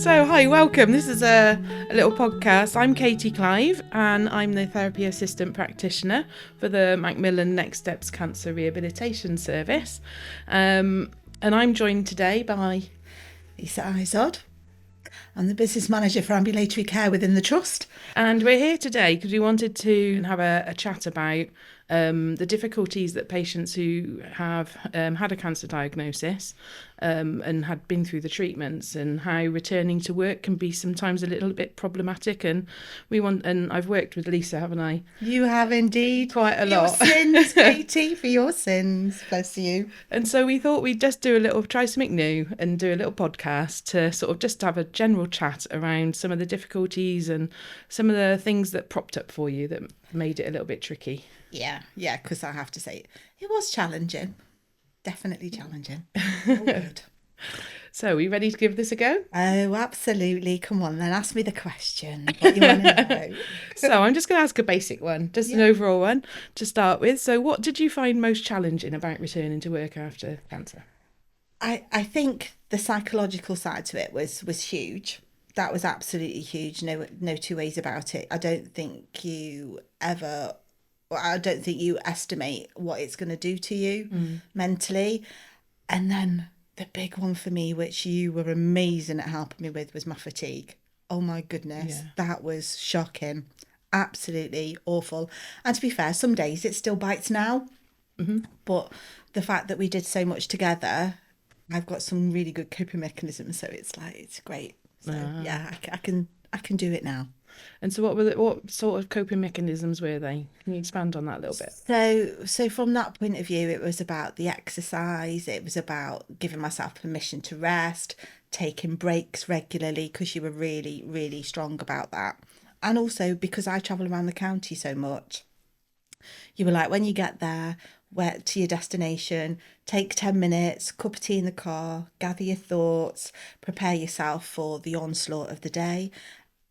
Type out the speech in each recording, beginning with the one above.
So, hi, welcome. This is a little podcast. I'm Katie Clive, and I'm the therapy assistant practitioner for the Macmillan Next Steps Cancer Rehabilitation Service. And I'm joined today by Lisa Izod. I'm the business manager for ambulatory care within the trust. And we're here today because we wanted to have a chat about the difficulties that patients who have had a cancer diagnosis and had been through the treatments, and how returning to work can be sometimes a little bit problematic. And I've worked with Lisa, haven't I? You have indeed. Quite a lot. For your sins, Katie, for your sins. Bless you. And so we thought we'd just try something new and do a little podcast to sort of just have a general chat around some of the difficulties and some of the things that propped up for you that made it a little bit tricky. Yeah, because I have to say, it was challenging. Definitely challenging. Oh, good. So, are you ready to give this a go? Oh, absolutely. Come on, then ask me the question. What you want to know? So, I'm just going to ask a basic one, just an overall one to start with. So, what did you find most challenging about returning to work after cancer? I think the psychological side to it was huge. That was absolutely huge. No two ways about it. I don't think you estimate what it's going to do to you mentally. And then the big one for me, which you were amazing at helping me with, was my fatigue. Oh my goodness, that was shocking. Absolutely awful. And to be fair, some days it still bites now. But the fact that we did so much together, I've got some really good coping mechanisms, so it's great. So I can do it now. And so what sort of coping mechanisms were they? Can you expand on that a little bit? So from that point of view, it was about the exercise. It was about giving myself permission to rest, taking breaks regularly, because you were really, really strong about that. And also because I travel around the county so much, you were like, when you get there, to your destination, take 10 minutes, cup of tea in the car, gather your thoughts, prepare yourself for the onslaught of the day.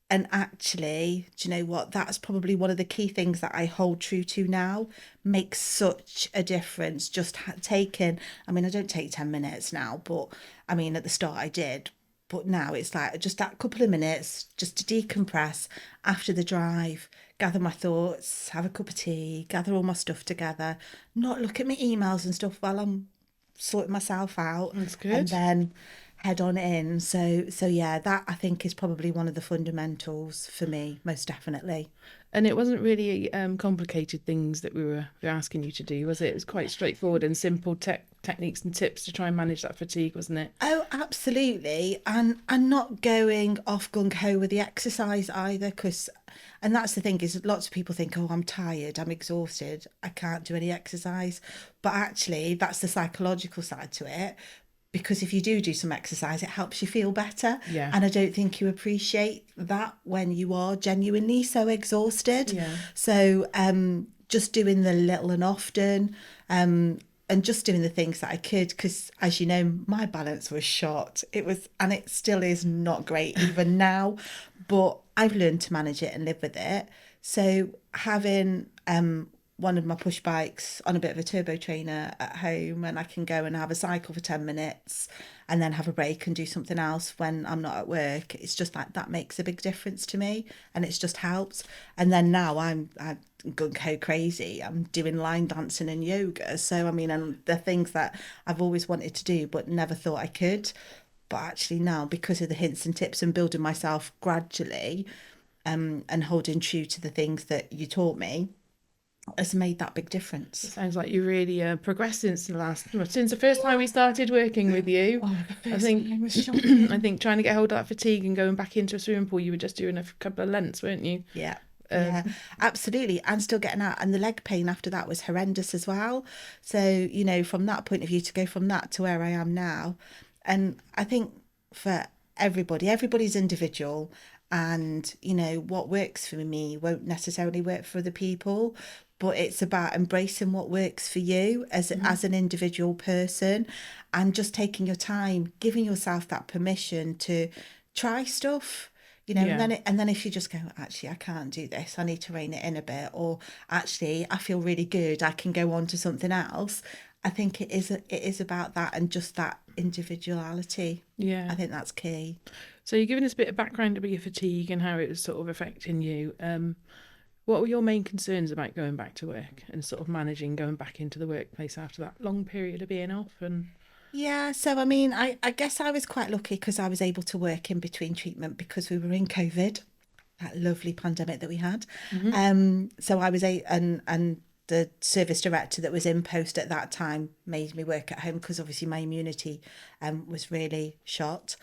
And actually, do you know what? That's probably one of the key things that I hold true to now. Makes such a difference. Just taking, I don't take 10 minutes now, but at the start I did. But now it's like just that couple of minutes just to decompress after the drive, gather my thoughts, have a cup of tea, gather all my stuff together, not look at my emails and stuff while I'm sorting myself out. That's good. And then head on in. So yeah, that I think is probably one of the fundamentals for me, most definitely. And it wasn't really complicated things that we were asking you to do, was it? It was quite straightforward and simple techniques and tips to try and manage that fatigue, wasn't it? Oh, absolutely. And not going off gung-ho with the exercise either, and that's the thing, is lots of people think, oh, I'm tired, I'm exhausted, I can't do any exercise. But actually, that's the psychological side to it. Because if you do some exercise, it helps you feel better. Yeah. And I don't think you appreciate that when you are genuinely so exhausted. Yeah. So just doing the little and often, and just doing the things that I could, because as you know, my balance was shot. And it still is not great even now, but I've learned to manage it and live with it. So having one of my push bikes on a bit of a turbo trainer at home, and I can go and have a cycle for 10 minutes and then have a break and do something else when I'm not at work. It's just like that makes a big difference to me, and it's just helped. And then now I'm gung-ho crazy. I'm doing line dancing and yoga. So and the things that I've always wanted to do but never thought I could. But actually now, because of the hints and tips and building myself gradually, and holding true to the things that you taught me, has made that big difference. It sounds like you really progressed since the first time we started working with you. I think trying to get hold of that fatigue and going back into a swimming pool, you were just doing a couple of lengths, weren't you? Yeah. Absolutely. And still getting out. And the leg pain after that was horrendous as well. So, from that point of view, to go from that to where I am now. And I think for everybody's individual. And, what works for me won't necessarily work for other people. But it's about embracing what works for you as an individual person, and just taking your time, giving yourself that permission to try stuff. And then if you just go, actually, I can't do this, I need to rein it in a bit, or actually, I feel really good, I can go on to something else. I think it is about that, and just that individuality. Yeah. I think that's key. So you're giving us a bit of background about your fatigue and how it was sort of affecting you. What were your main concerns about going back to work and sort of managing going back into the workplace after that long period of being off? And Yeah, so I mean, I guess I was quite lucky because I was able to work in between treatment because we were in COVID, that lovely pandemic that we had. So I was and the service director that was in post at that time made me work at home because obviously my immunity was really shot.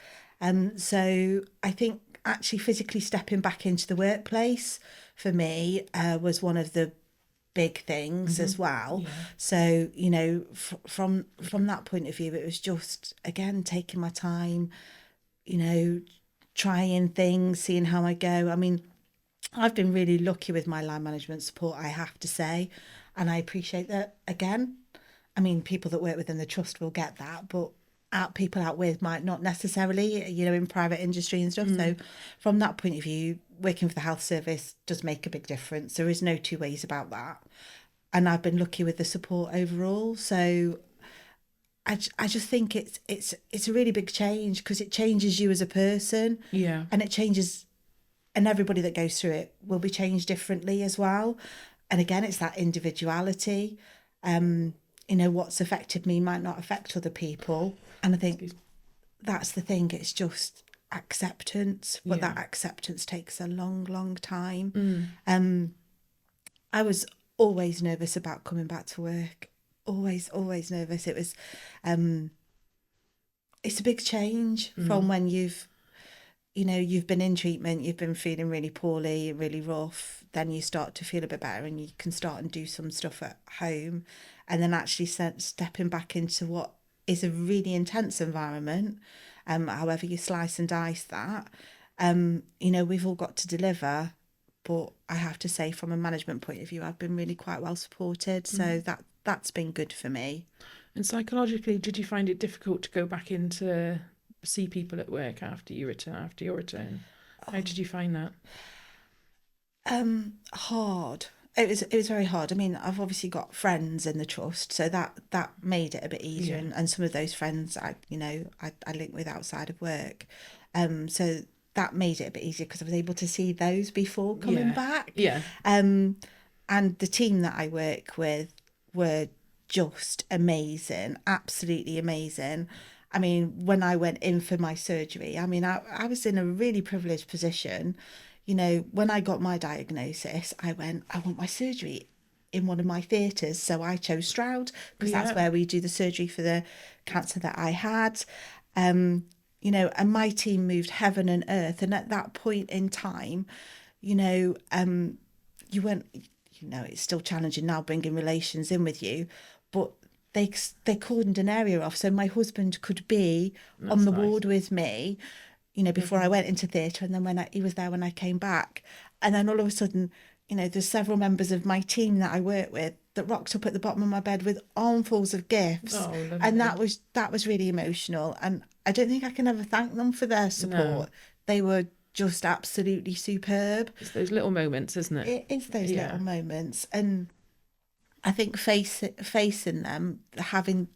So I think actually physically stepping back into the workplace for me was one of the big things as well. yeah, So from that point of view, it was just again taking my time, you know, trying things, seeing how I go. I mean, I've been really lucky with my line management support, I have to say, and I appreciate that again. I mean, people that work within the trust will get that, but people out with might not necessarily, in private industry and stuff. So from that point of view, working for the health service does make a big difference. There is no two ways about that. And I've been lucky with the support overall. So I just think it's a really big change because it changes you as a person, yeah, and it changes, and everybody that goes through it will be changed differently as well. And again, it's that individuality. What's affected me might not affect other people. And I think that's the thing, it's just acceptance, but yeah, that acceptance takes a long, long time. I was always nervous about coming back to work. Always nervous. It was it's a big change from when you've been in treatment, you've been feeling really poorly, really rough, then you start to feel a bit better and you can start and do some stuff at home, and then actually stepping back into what is a really intense environment, however you slice and dice that. We've all got to deliver, but I have to say from a management point of view, I've been really quite well supported, so that's been good for me. And psychologically, did you find it difficult to go back into see people at work after your return? How did you find that? Hard. It was very hard. I mean, I've obviously got friends in the trust, so that made it a bit easier. Yeah, And some of those friends I link with outside of work, so that made it a bit easier because I was able to see those before coming yeah, back. yeah, And the team that I work with were just amazing, absolutely amazing. I mean, when I went in for my surgery, I mean, I was in a really privileged position. When I got my diagnosis, I want my surgery in one of my theatres. So I chose Stroud because that's yeah. where we do the surgery for the cancer that I had. And my team moved heaven and earth. And at that point in time, you weren't, it's still challenging now bringing relations in with you, but they cordoned an area off so my husband could be on That's the nice. ward with me, before I Lovely. went into theatre, and then he was there when I came back, and then all of a sudden, there's several members of my team that I work with that rocked up at the bottom of my bed with armfuls of gifts, Oh, and lovely. that was really emotional, and I don't think I can ever thank them for their No, support. They were just absolutely superb. it's those little moments, isn't it? It is those little Yeah, moments, and I think facing them, having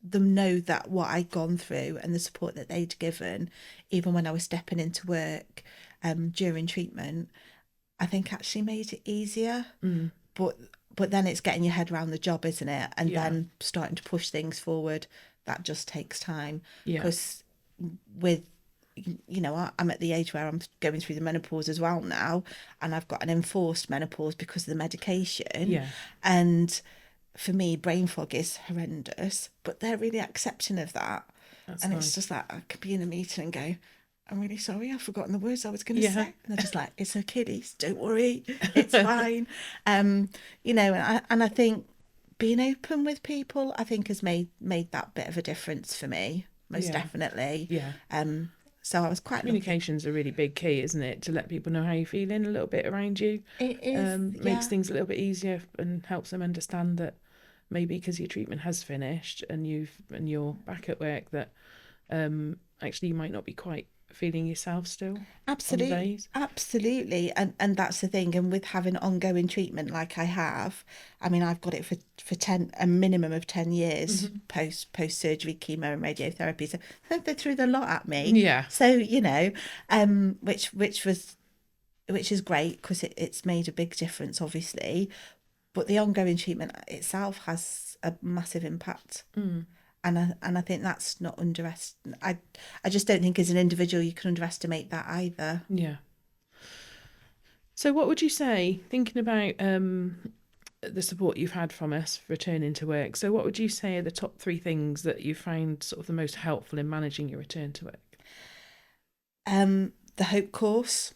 them know that what I'd gone through and the support that they'd given, even when I was stepping into work during treatment, I think actually made it easier. But then it's getting your head around the job, isn't it? And yeah, then starting to push things forward. That just takes time yeah, because with I'm at the age where I'm going through the menopause as well now, and I've got an enforced menopause because of the medication. yeah. And for me, brain fog is horrendous, but they're really accepting of that. That's And it's nice. just like I could be in a meeting and go, I'm really sorry, I've forgotten the words I was going to say. Yeah, And they're just like, it's okay, Lise, don't worry, it's fine. And I think being open with people, I think has made that bit of a difference for me, most yeah, definitely. yeah. So I was quite lucky. Communication's a really big key, isn't it? To let people know how you're feeling a little bit around you, It is, makes yeah. things a little bit easier and helps them understand that maybe because your treatment has finished and you're back at work that actually you might not be quite feeling yourself still on Absolutely, days? absolutely, and that's the thing. And with having ongoing treatment like I have, I mean, I've got it for a minimum of 10 years Hmm. post surgery, chemo and radiotherapy. So they threw the lot at me. Yeah, So which is great because it's made a big difference, obviously. But the ongoing treatment itself has a massive impact. And I think that's not I just don't think as an individual you can underestimate that either. yeah. So, what would you say, thinking about the support you've had from us returning to work? So, what would you say are the top three things that you find sort of the most helpful in managing your return to work? The Hope course,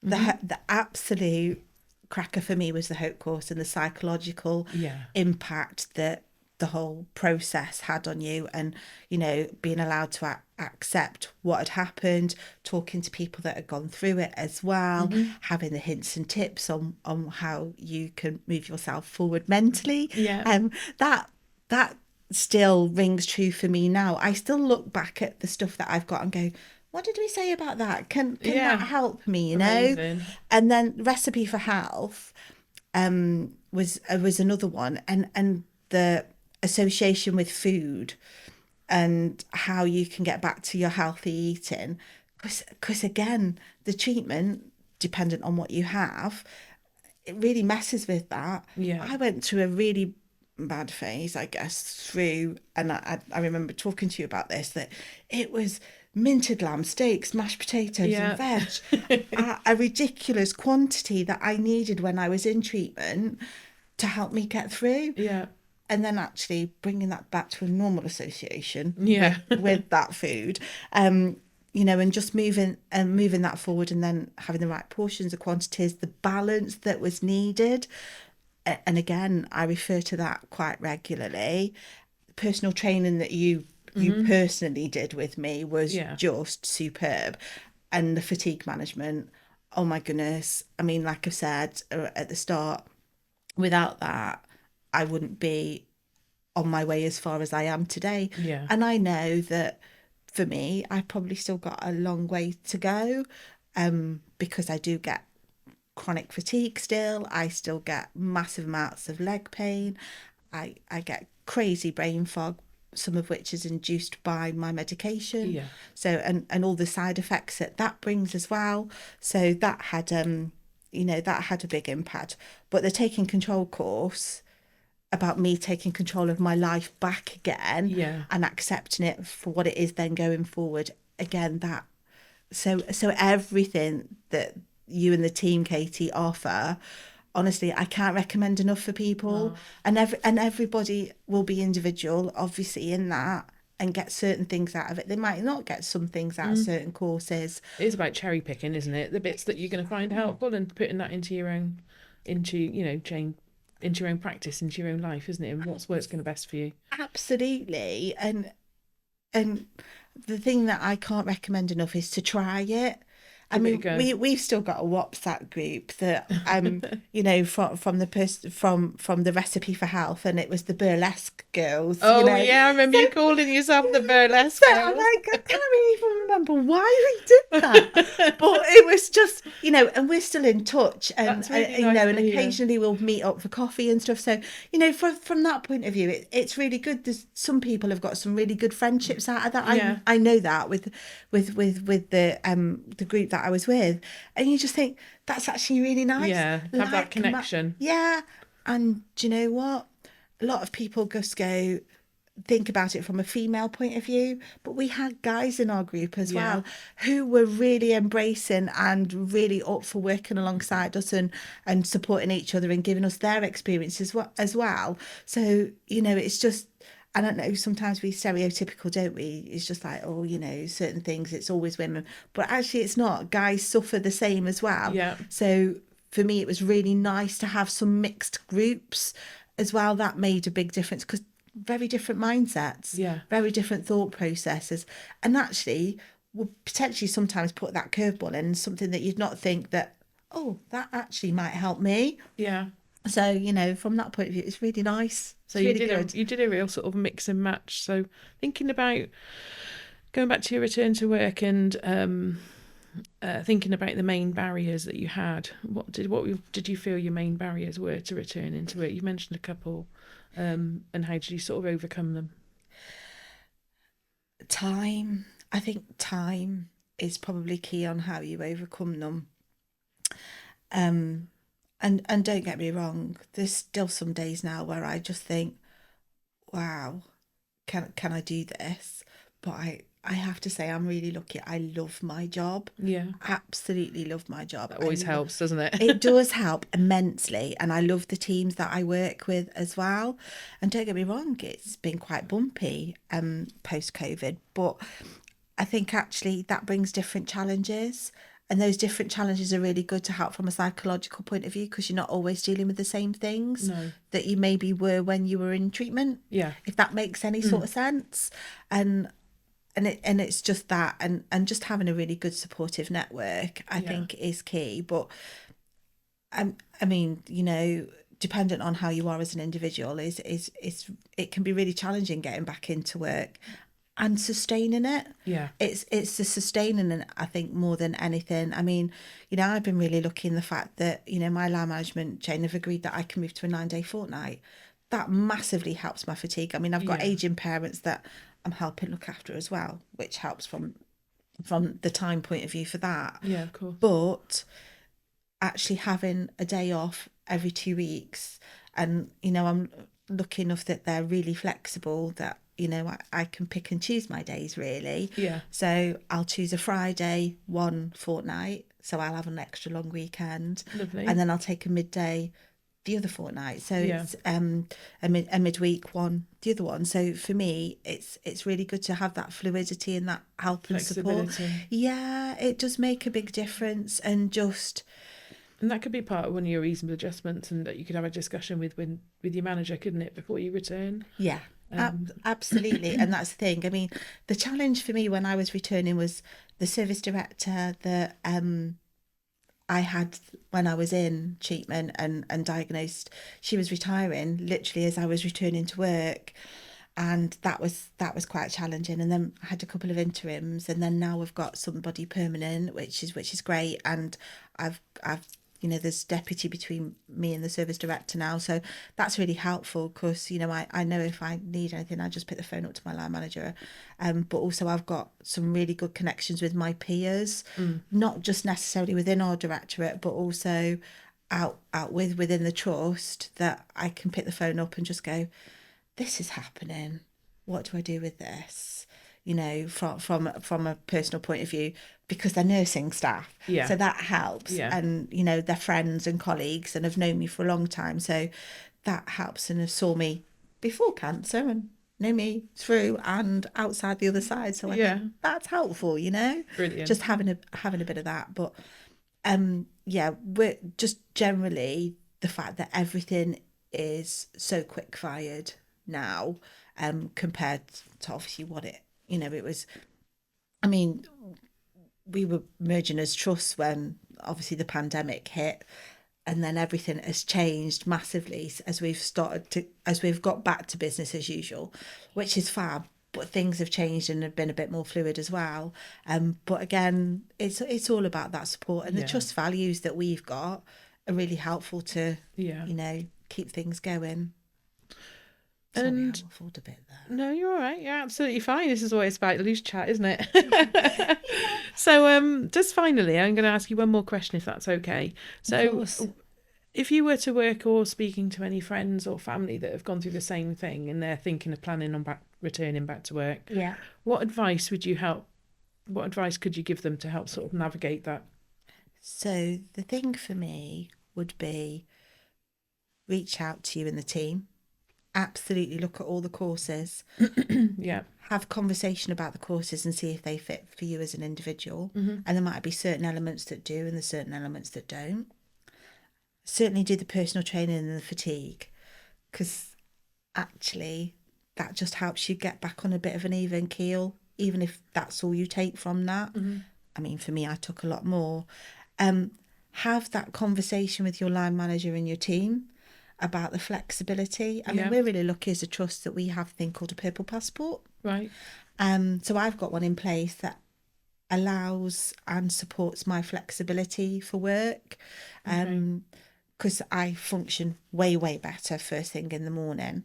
Hmm. the absolute cracker for me was the Hope course and the psychological Yeah. impact that the whole process had on you, and being allowed to accept what had happened, talking to people that had gone through it as well, Hmm. having the hints and tips on how you can move yourself forward mentally. Yeah. That still rings true for me now. I still look back at the stuff that I've got and go, what did we say about that? Can that Yeah. help me, Amazing. And then Recipe for Health was another one, and the association with food and how you can get back to your healthy eating, because again, the treatment, dependent on what you have, it really messes with that. Yeah. I went through a really bad phase, I guess, through, and I remember talking to you about this, that it was minted lamb steaks, mashed potatoes and Yeah. veg, a ridiculous quantity that I needed when I was in treatment to help me get through. Yeah. And then actually bringing that back to a normal association Yeah. with that food, and just moving that forward, and then having the right portions, the quantities, the balance that was needed. And again, I refer to that quite regularly. Personal training that you Hmm. personally did with me was Yeah. just superb, and the fatigue management. Oh my goodness! I mean, like I said at the start, without that, I wouldn't be on my way as far as I am today. Yeah. And I know that for me, I've probably still got a long way to go, because I do get chronic fatigue still. I still get massive amounts of leg pain. I get crazy brain fog, some of which is induced by my medication. Yeah. So and all the side effects that brings as well. So that had a big impact. But the taking control course, about me taking control of my life back again Yeah. and accepting it for what it is then going forward again, that so everything that you and the team, Katie, offer, honestly, I can't recommend enough for people. Oh. And everybody will be individual, obviously, in that, and get certain things out of it. They might not get some things out of Mm. certain courses. It is about cherry picking, isn't it? The bits that you're going to find helpful and putting that into your own, into your own practice, into your own life, isn't it? And what's going to best for you. Absolutely. And the thing that I can't recommend enough is to try it. I Give it a mean, go. we've still got a WhatsApp group that from the Recipe for Health, and it was the burlesque girls, Oh yeah, I remember So you calling yourself the burlesque so I'm girls. like, I can't really even remember why we did that, but it was just, and we're still in touch, and That's really nice and to hear. occasionally we'll meet up for coffee and stuff. So from that point of view, it's really good. There's some people have got some really good friendships out of that. Yeah. I know that with the group that I was with, and you just think that's actually really nice. Yeah. Have that connection. Yeah, and do you know what? A lot of people just go think about it from a female point of view, but we had guys in our group as Yeah. well who were really embracing and really up for working alongside us, and supporting each other and giving us their experiences as well. So it's just, I don't know, sometimes we stereotypical, don't we? It's just like, oh, certain things, it's always women, but actually it's not. Guys suffer the same as well. Yeah. So for me, it was really nice to have some mixed groups as well. That made a big difference, because very different mindsets, Yeah. very different thought processes, and actually will potentially sometimes put that curveball in, something that you'd not think that, oh, that actually might help me. Yeah. So from that point of view, it's really nice. So It's really good. you did a real sort of mix and match. So thinking about Going back to your return to work and thinking about the main barriers that you had, what did you feel your main barriers were to returning to work? You mentioned a couple, and how did you sort of overcome them? Time. I think time is probably key on how you overcome them. Um, and don't get me wrong, there's still some days now where I just think, wow, can I do this? But I have to say I'm really lucky. I love my job. Yeah, Absolutely love my job. that always helps, doesn't It it? does help immensely, and I love the teams that I work with as well. And don't get me wrong, it's been quite bumpy post COVID, but I think actually that brings different challenges. And those different challenges are really good to help from a psychological point of view because you're not always dealing with the same things No. that you maybe were when you were in treatment, Yeah. if that makes any sort of sense. And it's just that, and just having a really good supportive network, I Yeah. think, is key. But I mean, dependent on how you are as an individual, is it can be really challenging getting back into work and sustaining it. Yeah. It's the sustaining it, I think, more than anything. I mean, I've been really lucky in the fact that, my line management chain have agreed that I can move to a 9-day fortnight. That massively helps my fatigue. I mean, I've got Yeah. aging parents that I'm helping look after as well, which helps from the time point of view for that. Yeah, of course. But actually having a day off every 2 weeks, and I'm lucky enough that they're really flexible, that I can pick and choose my days really. Yeah. So I'll choose a Friday one fortnight, so I'll have an extra long weekend. Lovely. And then I'll take a midday the other fortnight, so Yeah. it's a midweek one the other one. So for me, it's really good to have that fluidity and that help and support. Flexibility. Yeah, it does make a big difference. And just And that could be part of one of your reasonable adjustments, and that you could have a discussion with your manager, couldn't it, before you return? yeah, absolutely. And that's the thing. I mean, the challenge for me when I was returning was the service director that I had when I was in treatment and diagnosed. She was retiring literally as I was returning to work, and that was quite challenging. And then I had a couple of interims, and then now we've got somebody permanent, which is great. And I've there's deputy between me and the service director now, so that's really helpful because I know if I need anything, I just pick the phone up to my line manager. But also I've got some really good connections with my peers, not just necessarily within our directorate, but also out within the trust, that I can pick the phone up and just go, this is happening, what do I do with this? From a personal point of view, because they're nursing staff. Yeah. So that helps. Yeah. And, they're friends and colleagues and have known me for a long time. So that helps, and have saw me before cancer and know me through and outside the other side. So I think that's helpful, Brilliant. just having a bit of that. But we're just generally the fact that everything is so quick fired now, compared to obviously what it was. I mean, we were merging as trusts when obviously the pandemic hit, and then everything has changed massively as we've got back to business as usual, which is fab. But things have changed and have been a bit more fluid as well. But again, it's all about that support, and the trust values that we've got are really helpful to keep things going. Sorry, I waffled a bit there. No, you're all right. You're absolutely fine. This is what it's about, loose chat, isn't it? So, just finally, I'm going to ask you one more question, if that's okay. So, if you were to work or speaking to any friends or family that have gone through the same thing and they're thinking of planning on returning back to work, what advice could you give them to help sort of navigate that? So the thing for me would be, reach out to you and the team. Absolutely look at all the courses. Yeah. Have conversation about the courses and see if they fit for you as an individual. And there might be certain elements that do and there's certain elements that don't. Certainly do the personal training and the fatigue, because actually that just helps you get back on a bit of an even keel, even if that's all you take from that. I mean, for me, I took a lot more. Have that conversation with your line manager and your team, about the flexibility. I mean, Yeah. we're really lucky as a trust that we have a thing called a purple passport. Right. So I've got one in place that allows and supports my flexibility for work, Okay. because I function way better first thing in the morning.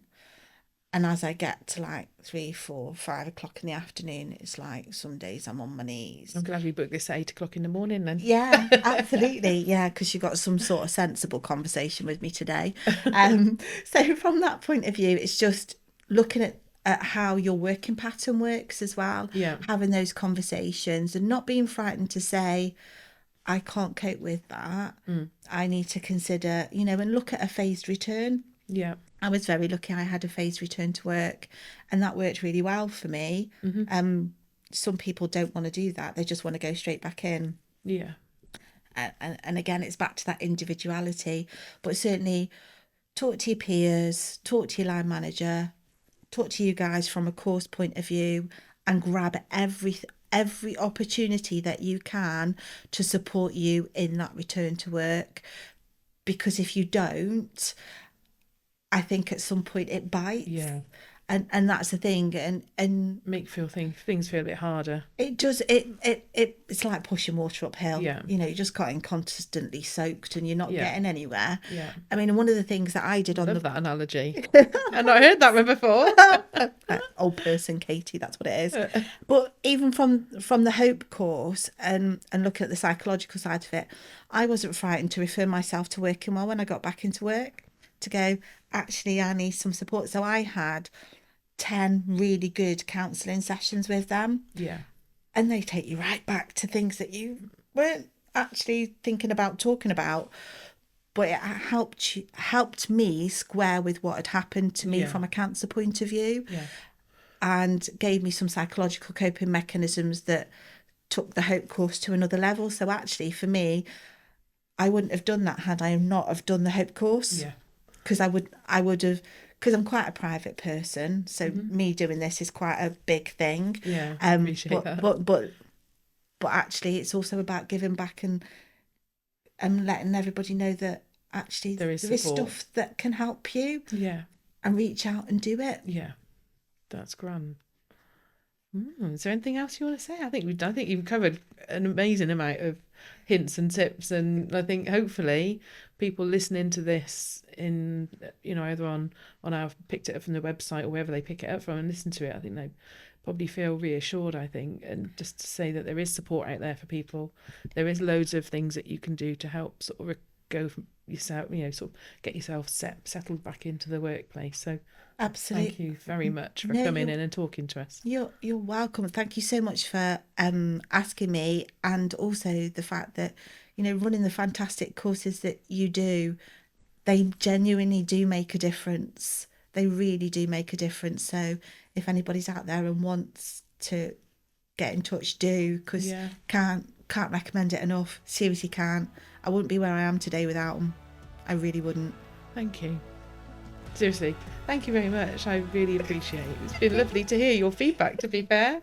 And as I get to like 3, 4, 5 o'clock in the afternoon, it's like some days I'm on my knees. I'm glad we booked this at 8 o'clock in the morning then. Yeah, absolutely. Yeah, because you got some sort of sensible conversation with me today. So from that point of view, it's just looking at how your working pattern works as well, Yeah. having those conversations and not being frightened to say, I can't cope with that. I need to consider, and look at a phased return. Yeah. I was very lucky I had a phased return to work, and that worked really well for me. Some people don't want to do that. They just want to go straight back in. Yeah. And again, it's back to that individuality. But certainly talk to your peers, talk to your line manager, talk to you guys from a course point of view, and grab every opportunity that you can to support you in that return to work. Because if you don't, I think at some point it bites. Yeah. And that's the thing. And Make feel things feel a bit harder. it does it's like pushing water uphill. Yeah. You're just getting constantly soaked and you're not Yeah. getting anywhere. Yeah. I mean, one of the things that I did on Love the that analogy. I've not heard that one before. old person Katie, that's what it is. But even from the Hope course and looking at the psychological side of it, I wasn't frightened to refer myself to Working Well when I got back into work, to go, actually I need some support. So I had 10 really good counselling sessions with them, Yeah. and they take you right back to things that you weren't actually thinking about talking about, but it helped me square with what had happened to me Yeah. from a cancer point of view, Yeah. and gave me some psychological coping mechanisms that took the Hope course to another level. So actually for me, I wouldn't have done that had I not have done the Hope course. Yeah. Because I would have, because I'm quite a private person, so me doing this is quite a big thing. Yeah. Appreciate that. But actually, it's also about giving back and letting everybody know that actually There is support. stuff that can help you, Yeah. and reach out and do it. Yeah. That's grand. Is there anything else you want to say? I think you've covered an amazing amount of hints and tips, and I think hopefully people listening to this in either on our picked it up from the website or wherever they pick it up from and listen to it, I think they probably feel reassured. I think, and just to say that there is support out there for people. There is loads of things that you can do to help sort of go from yourself, sort of get yourself settled back into the workplace. So Absolutely. thank you very much for No, coming in and talking to us. You're welcome. Thank you so much for asking me, and also the fact that running the fantastic courses that you do, they genuinely do make a difference. They really do make a difference. So if anybody's out there and wants to get in touch, do, because Yeah. can't recommend it enough. Seriously can't. I wouldn't be where I am today without them. I really wouldn't. Thank you. Seriously, thank you very much. I really appreciate it. It's been lovely to hear your feedback, to be fair.